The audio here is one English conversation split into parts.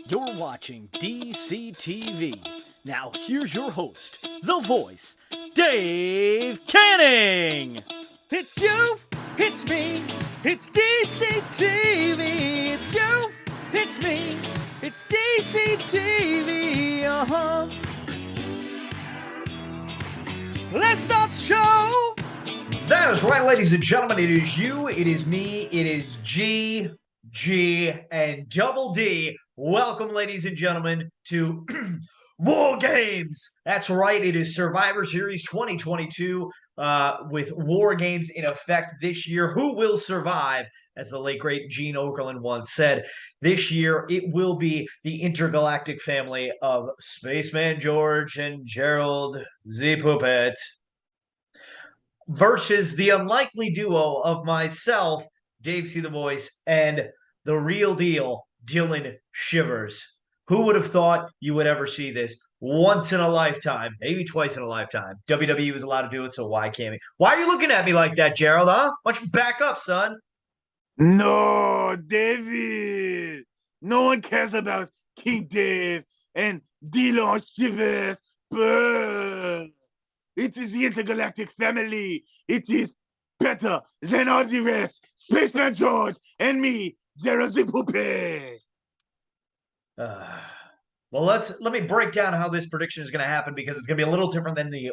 You're watching DCTV. Now here's your host, the voice, Dave Canning. It's you, it's me, it's DCTV. It's you, it's me, it's DCTV. Let's start the show. That is right, ladies and gentlemen. It is you, it is me, it is G, and Double D. Welcome, ladies and gentlemen, to War Games. That's right, it is Survivor Series 2022 with War Games in effect this year. Who will survive? As the late, great Gene Okerlund once said, this year it will be the Intergalactic Family of Spaceman George and Gerald Z. Puppet versus the unlikely duo of myself, DaveCTheVoice, and the real deal, Dylan Shivers. Who would have thought you would ever see this once in a lifetime, maybe twice in a lifetime? WWE was allowed to do it, so why can't we? Why are you looking at me like that, Gerald, huh? Why don't you back up, son? No, David. No one cares about King Dave and Dylan Shivers. Burn. It is the Intergalactic Family. It is better than all the rest. Spaceman George and me, Gerald the Puppet. Well, let me break down how this prediction is going to happen, because it's going to be a little different than the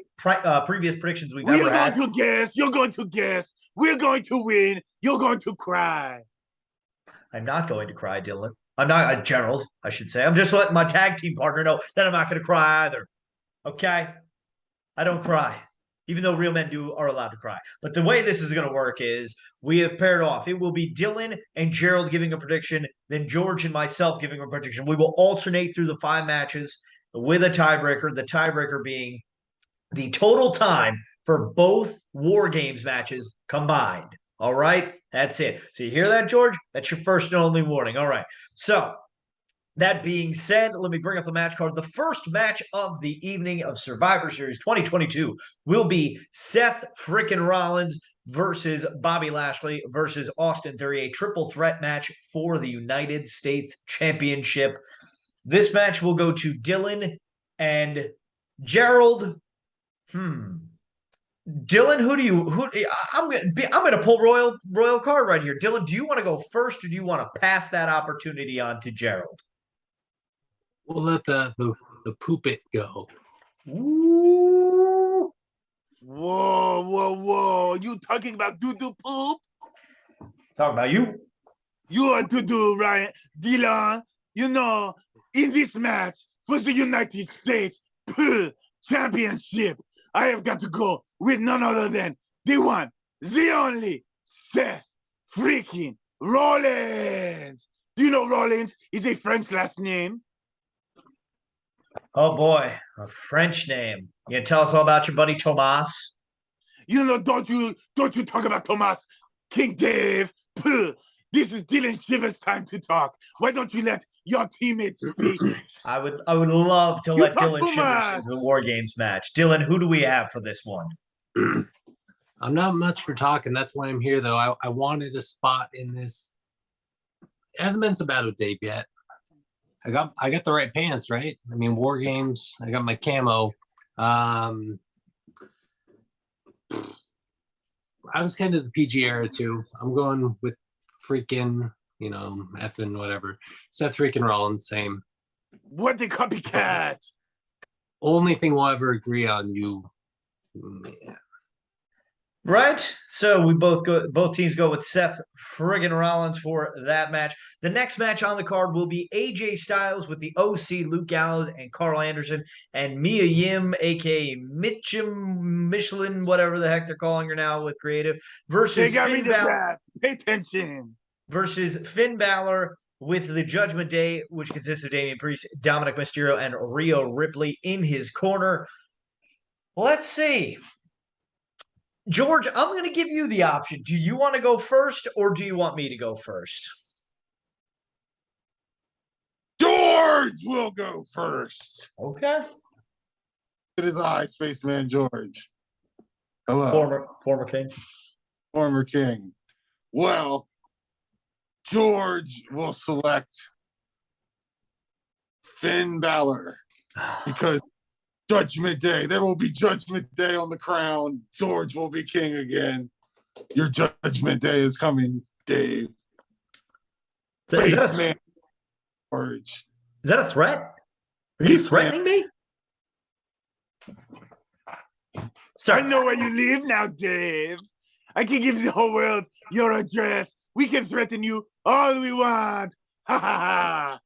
previous predictions we've ever had. We're going to guess. You're going to guess. We're going to win. You're going to cry. I'm not going to cry, Dylan. I'm not, Gerald, I should say. I'm just letting my tag team partner know that I'm not going to cry either. Okay? I don't cry, even though real men are allowed to cry. But the way this is going to work is we have paired off. It will be Dylan and Gerald giving a prediction, then George and myself giving a prediction. We will alternate through the 5 matches with a tiebreaker, the tiebreaker being the total time for both War Games matches combined. All right? That's it. So you hear that, George? That's your first and only warning. All right. So that being said, let me bring up the match card. The first match of the evening of Survivor Series 2022 will be Seth frickin' Rollins versus Bobby Lashley versus Austin Theory, a triple threat match for the United States Championship. This match will go to Dylan and Gerald. Dylan, I'm gonna pull royal card right here. Dylan, do you want to go first, or do you want to pass that opportunity on to Gerald? We'll let the poopit go. Ooh. Whoa. You talking about doo-doo poop? Talking about you. You are doo-doo, Ryan. Dylan, in this match for the United States Championship, I have got to go with none other than the one, the only, Seth freaking Rollins. Do you know Rollins is a French last name? Oh boy, a French name. You gonna tell us all about your buddy Tomas? Don't you talk about Tomas, King Dave. This is Dylan Shivers' time to talk. Why don't you let your teammates speak? I would love to let Dylan Shivers into the War Games match. Dylan, who do we have for this one? I'm not much for talking. That's why I'm here, though. I wanted a spot in this. It hasn't been so bad with Dave yet. I got the right pants, right? I mean, War Games. I got my camo. I was kind of the PG era too. I'm going with freaking, effing whatever. Seth freaking Rollins, same. What the copycat? Only thing we'll ever agree on, you. Yeah. Right? So we both teams go with Seth friggin' Rollins for that match. The next match on the card will be AJ Styles with the OC, Luke Gallows, and Carl Anderson, and Mia Yim, aka Michelin, whatever the heck they're calling her now with creative, versus Finn Balor. Pay attention. Versus Finn Balor with the Judgment Day, which consists of Damian Priest, Dominic Mysterio, and Rhea Ripley in his corner. Let's see. George, I'm going to give you the option. Do you want to go first, or do you want me to go first? George will go first. Okay. It is I, Spaceman George. Hello. Former king. Former king. Well, George will select Finn Balor. Because Judgment Day, there will be Judgment Day on the crown. George will be king again. Your Judgment Day is coming, Dave. Is Spaceman George. that a threat? Are you threatening me? Sir. I know where you live now, Dave. I can give the whole world your address. We can threaten you all we want. Ha ha ha.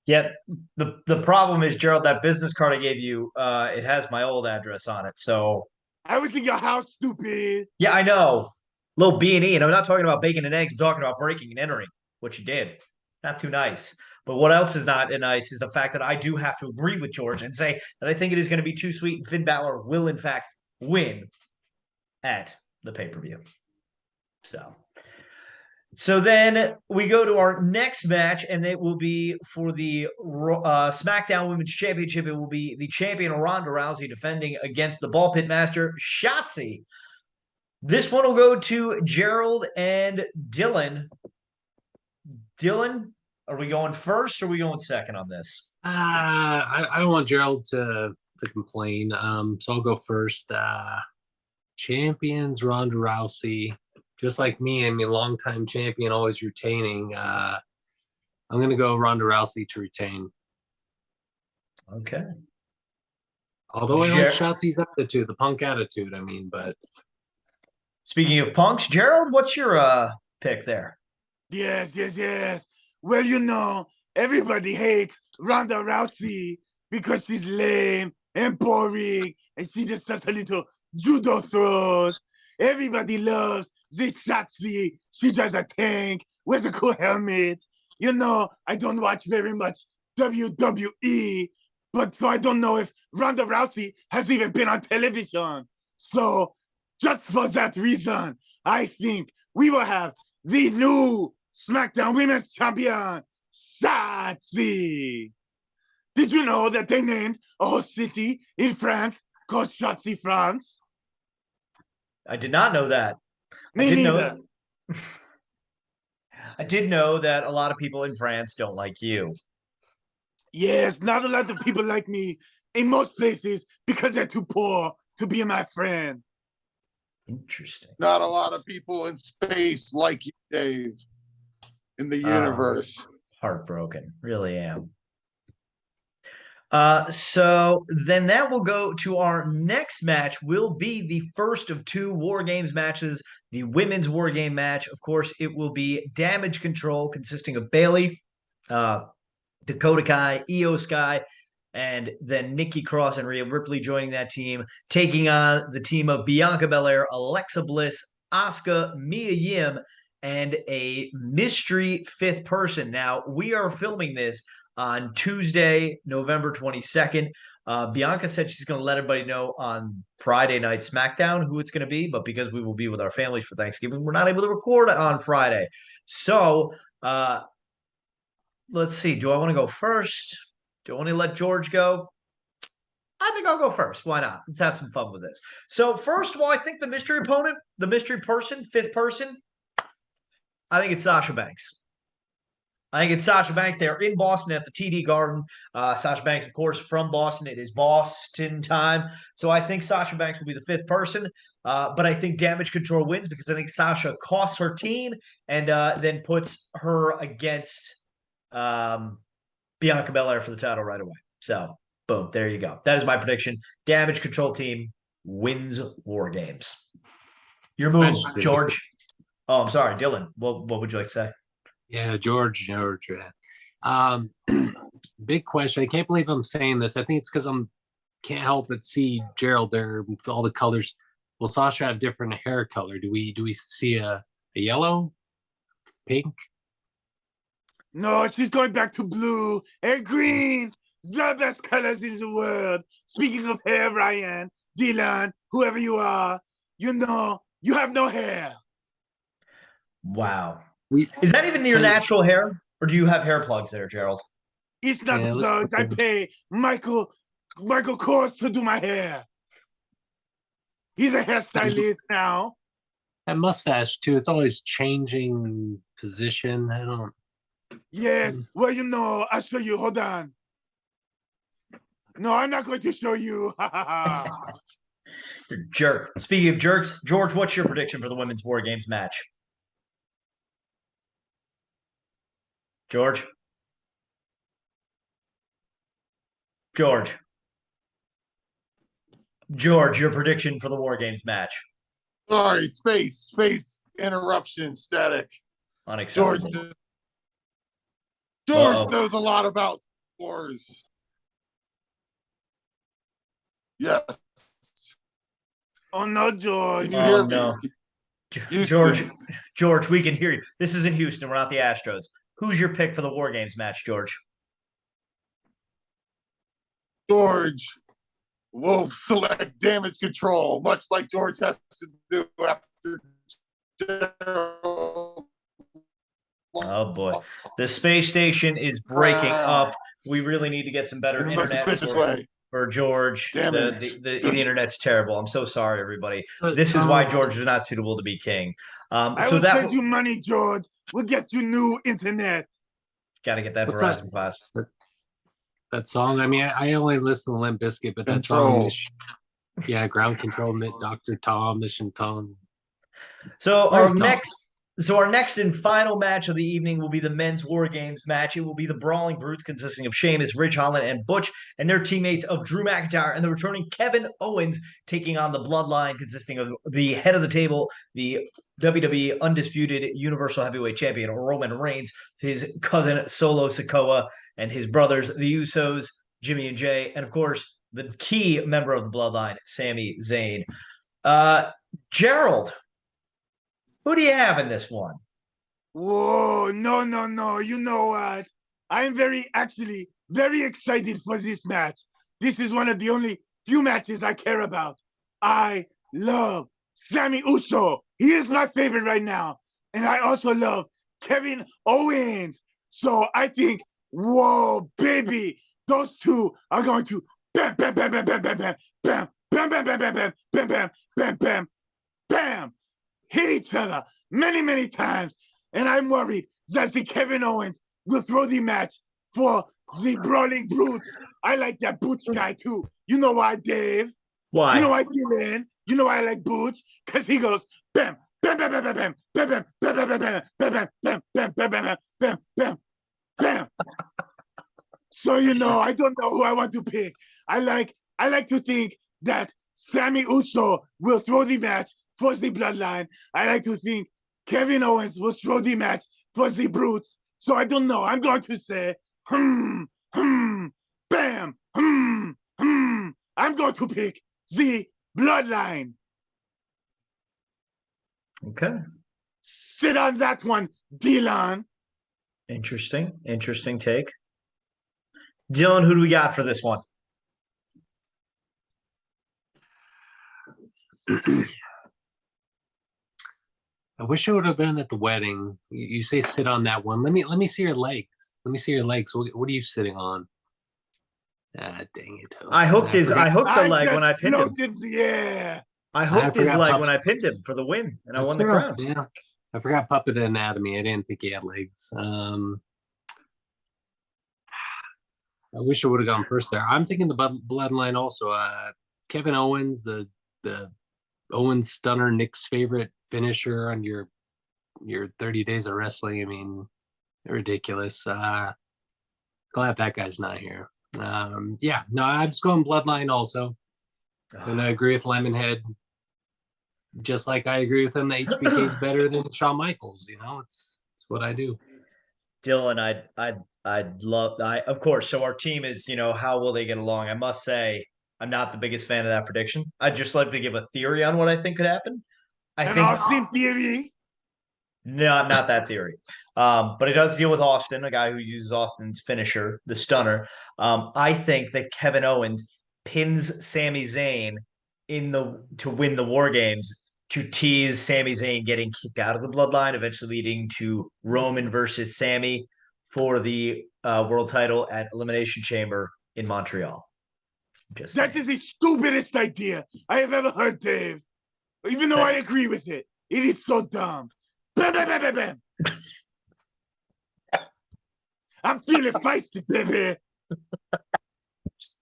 Yep. The problem is, Gerald, that business card I gave you, it has my old address on it. So I was in your house, stupid. yeah, I know. Little B&E, and I'm not talking about bacon and eggs. I'm talking about breaking and entering, which you did. Not too nice. But what else is not nice is the fact that I do have to agree with George and say that I think it is going to be too sweet, and Finn Balor will, in fact, win at the pay-per-view. So then we go to our next match, and it will be for the SmackDown Women's Championship. It will be the champion Ronda Rousey defending against the Ball Pit Master, Shotzi. This one will go to Gerald and Dylan. Dylan, are we going first or are we going second on this? I don't want Gerald to complain. So I'll go first. Champions Ronda Rousey, just like me. I mean, longtime champion, always retaining. I'm gonna go Ronda Rousey to retain. Okay. Although I like Shotzi's attitude, the punk attitude. I mean, but speaking of punks, Gerald, what's your pick there? Yes. Well, you know, everybody hates Ronda Rousey because she's lame and boring, and she just does a little judo throws. Everybody loves this Shotzi. She drives a tank, wears a cool helmet. You know, I don't watch very much WWE, but so I don't know if Ronda Rousey has even been on television. So just for that reason, I think we will have the new SmackDown Women's Champion, Shotzi. Did you know that they named a whole city in France called Shotzi, France? I did not know that. Me neither. I did know that a lot of people in France don't like you. Yes, not a lot of people like me in most places because they're too poor to be my friend. Interesting. Not a lot of people in space like you, Dave, in the universe. Heartbroken. Really am. So then that will go to our next match, will be the first of two War Games matches, the women's War Game match. Of course, it will be Damage Control, consisting of Bayley, Dakota Kai, Io Sky, and then Nikki Cross and Rhea Ripley joining that team, taking on the team of Bianca Belair, Alexa Bliss, Asuka, Mia Yim, and a mystery fifth person. Now, we are filming this on Tuesday, November 22nd. Bianca said she's going to let everybody know on Friday night SmackDown who it's going to be, but because we will be with our families for Thanksgiving, we're not able to record on Friday. So, let's see. Do I want to go first? Do I want to let George go? I think I'll go first. Why not? Let's have some fun with this. So, first of all, I think the mystery opponent, the mystery person, fifth person, I think it's Sasha Banks. I think it's Sasha Banks. They're in Boston at the TD Garden. Sasha Banks, of course, from Boston. It is Boston time. So I think Sasha Banks will be the fifth person. But I think Damage Control wins because I think Sasha costs her team and then puts her against Bianca Belair for the title right away. So, boom, there you go. That is my prediction. Damage Control team wins War Games. Your move, George. Oh, I'm sorry, Dylan. What would you like to say? Yeah, George. Big question. I can't believe I'm saying this. I think it's because can't help but see Gerald there with all the colors. Will Sasha have different hair color? Do we see a yellow, pink? No, she's going back to blue and green. The best colors in the world. Speaking of hair, Ryan, Dylan, whoever you are, you know, you have no hair. Wow. Is that even your natural hair? Or do you have hair plugs there, Gerald? It's not plugs. I pay Michael Kors to do my hair. He's a hairstylist now. That mustache, too. It's always changing position. I don't... Yes. Well, you know, I'll show you. Hold on. No, I'm not going to show you. You're a jerk. Speaking of jerks, George, what's your prediction for the women's War Games match? George? George? George, your prediction for the War Games match? Sorry, space interruption, static. Unacceptable. George knows a lot about wars. Yes. Oh no, George. Can you hear no. me? George, we can hear you. This isn't Houston. We're not the Astros. Who's your pick for the War Games match, George? George will select damage control, much like George has to do after. Oh boy, the space station is breaking up. We really need to get some better internet for George. The internet's terrible. I'm so sorry, everybody. This is why George is not suitable to be king. I will send you money, George. We'll get you new internet. Got to get that Verizon class. That song. I mean, I only listen to Limp Bizkit, but that song is, Ground Control, Dr. Tom, Mission Tom. So our next and final match of the evening will be the men's War Games match. It will be the Brawling Brutes consisting of Sheamus, Ridge Holland, and Butch, and their teammates of Drew McIntyre and the returning Kevin Owens taking on the Bloodline consisting of the head of the table, the WWE Undisputed Universal Heavyweight Champion Roman Reigns, his cousin Solo Sikoa, and his brothers, the Usos, Jimmy and Jay, and of course, the key member of the Bloodline, Sami Zayn. Gerald, who do you have in this one? Whoa, no. You know what? I'm very excited for this match. This is one of the only few matches I care about. I love Sami Uso. He is my favorite right now. And I also love Kevin Owens. So I think, whoa, baby, those two are going to bam, bam, bam, bam, bam, bam, bam, bam, bam, bam, bam, bam, bam, bam, bam, bam, bam, bam, hit each other many times. And I'm worried that the Kevin Owens will throw the match for the Brawling Brutes. I like that Butch guy too. You know why, Dave? Why? You know why, Dylan? You know why I like Butch? Because he goes bam, bam, bam, bam, bam, bam, bam, bam, bam, bam, bam, bam, bam, bam, bam, bam, bam, bam, bam. So I don't know who I want to pick. I like to think that Sami Uso will throw the match for the Bloodline. I like to think Kevin Owens will throw the match for the Brutes. So I don't know. I'm going to say, bam, I'm going to pick the Bloodline. Okay. Sit on that one, Dylan. Interesting take. Dylan, who do we got for this one? I wish I would have been at the wedding. You say sit on that one. Let me see your legs. Let me see your legs. What are you sitting on? Ah, dang it. I hooked the leg when I pinned him. Yeah. I hooked his leg when I pinned him for the win, and I won the crown. Yeah. I forgot Puppet Anatomy. I didn't think he had legs. I wish I would have gone first there. I'm thinking the Bloodline also. Kevin Owens, the Owens Stunner, Nick's favorite finisher on your 30 Days of Wrestling. I mean, ridiculous. Glad that guy's not here. I'm just going Bloodline also. And I agree with Lemonhead. Just like I agree with him that HBK is better than Shawn Michaels. It's what I do. Dylan, I'd love. Of course. So our team is, how will they get along? I must say, I'm not the biggest fan of that prediction. I'd just like to give a theory on what I think could happen. Austin theory. No, not that theory. But it does deal with Austin, a guy who uses Austin's finisher, the Stunner. I think that Kevin Owens pins Sami Zayn to win the War Games, to tease Sami Zayn getting kicked out of the Bloodline, eventually leading to Roman versus Sami for the world title at Elimination Chamber in Montreal. That is the stupidest idea I have ever heard, Dave. Even though I agree with it. It is so dumb. Bam, bam, bam, bam, bam. I'm feeling feisty, baby.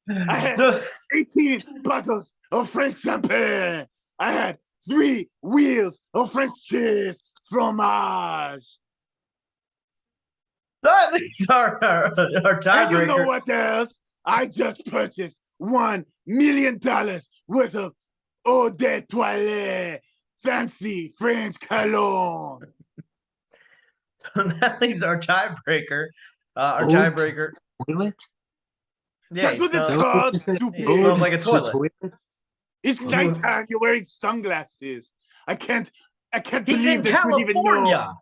I had So, 18 bottles of French champagne. I had 3 wheels of French cheese fromage. that leaves our And you know tiebreaker. what else? I just purchased $1 million worth of eau de toilette, fancy French cologne. So that leaves our tiebreaker. Our Oh, tiebreaker. Toilet? Yeah, That's what it's So called, you said, stupid. It smells like a toilet. It's nighttime. You're wearing sunglasses. I can't He's believe in that you even know California.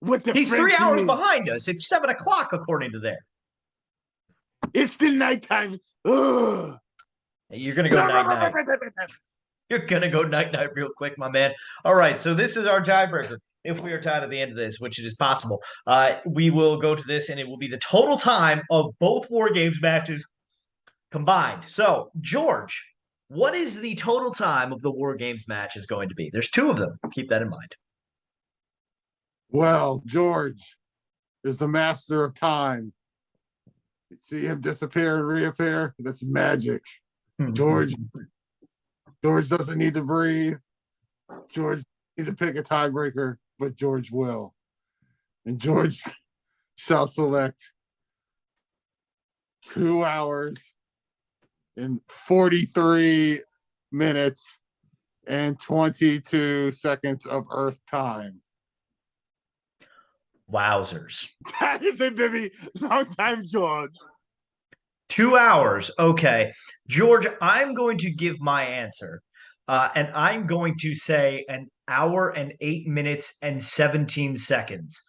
what the He's French 3 hours is. behind us. It's 7 o'clock according to there. It's still nighttime. Ugh. You're gonna go night night. You're gonna go night night real quick, my man. All right, so this is our tiebreaker. If we are tied at the end of this, which it is possible, we will go to this, and it will be the total time of both War Games matches combined. So, George, what is the total time of the War Games match is going to be? There's 2 of them. Keep that in mind. Well, George is the master of time. You see him disappear and reappear? That's magic. George doesn't need to breathe. George need to pick a tiebreaker, but George will. And George shall select 2 hours and 43 minutes and 22 seconds of Earth time. Wowzers. That is a very long time, George. 2 hours. Okay. George, I'm going to give my answer. And I'm going to say an hour and 8 minutes and 17 seconds.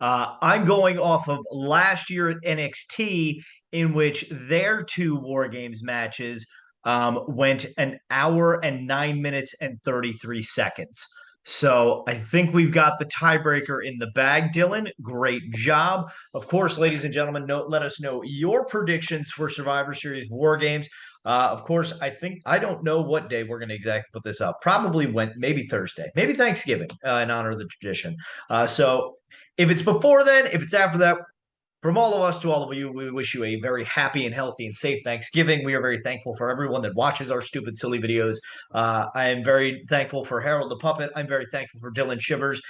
I'm going off of last year at NXT, in which their 2 War Games matches went an hour and 9 minutes and 33 seconds. So I think we've got the tiebreaker in the bag, Dylan. Great job. Of course, ladies and gentlemen, let us know your predictions for Survivor Series War Games. Of course, I don't know what day we're going to exactly put this up. Probably maybe Thursday, maybe Thanksgiving, in honor of the tradition. So if it's before then, if it's after that, from all of us to all of you, we wish you a very happy and healthy and safe Thanksgiving. We are very thankful for everyone that watches our stupid, silly videos. I am very thankful for Harold the Puppet. I'm very thankful for Dylan Shivers,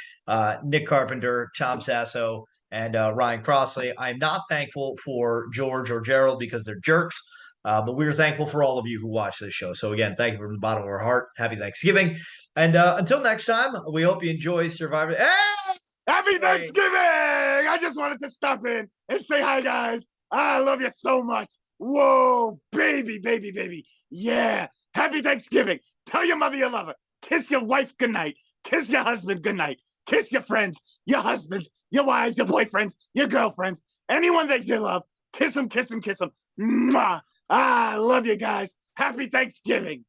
Nick Carpenter, Tom Sasso, and Ryan Crossley. I'm not thankful for George or Gerald because they're jerks. But we are thankful for all of you who watch this show. So again, thank you from the bottom of our heart. Happy Thanksgiving. And until next time, we hope you enjoy Survivor. Hey! Happy Thanksgiving! I just wanted to stop in and say hi, guys. I love you so much. Whoa, baby, baby, baby. Yeah. Happy Thanksgiving. Tell your mother you love her. Kiss your wife goodnight. Kiss your husband goodnight. Kiss your friends, your husbands, your wives, your boyfriends, your girlfriends, anyone that you love. Kiss them, kiss them, kiss them. Mwah. I love you guys. Happy Thanksgiving.